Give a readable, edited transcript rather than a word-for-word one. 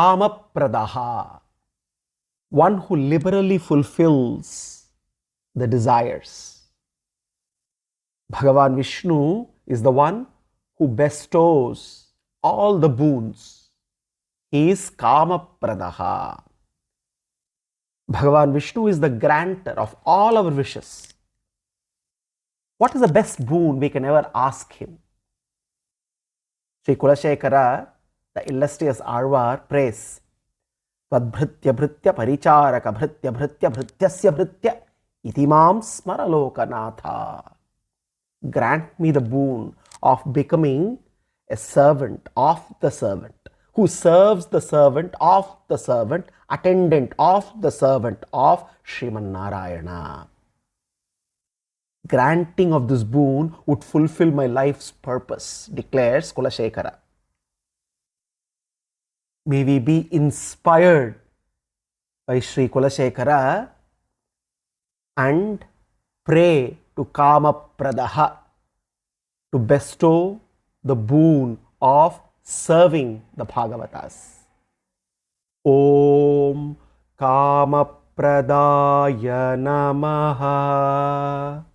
Kamapradaha, one who liberally fulfills the desires. Bhagavan Vishnu is the one who bestows all the boons. He is Kamapradaha. Bhagavan Vishnu is the granter of all our wishes. What is the best boon we can ever ask him? Sri Kulashekara, the illustrious Arvar, prays, Vadbhritya Bhritya Paricharaka Bhritya Bhritya Bhrityasya Bhritya Itimam Smaralokanatha. Grant me the boon of becoming a servant of the servant, who serves the servant of the servant, attendant of the servant of Sriman Narayana. Granting of this boon would fulfill my life's purpose, declares Kulashekara. May we be inspired by Sri Kulashekara and pray to Kamapradaha to bestow the boon of serving the Bhagavatas. Om Kamapradaya Namaha.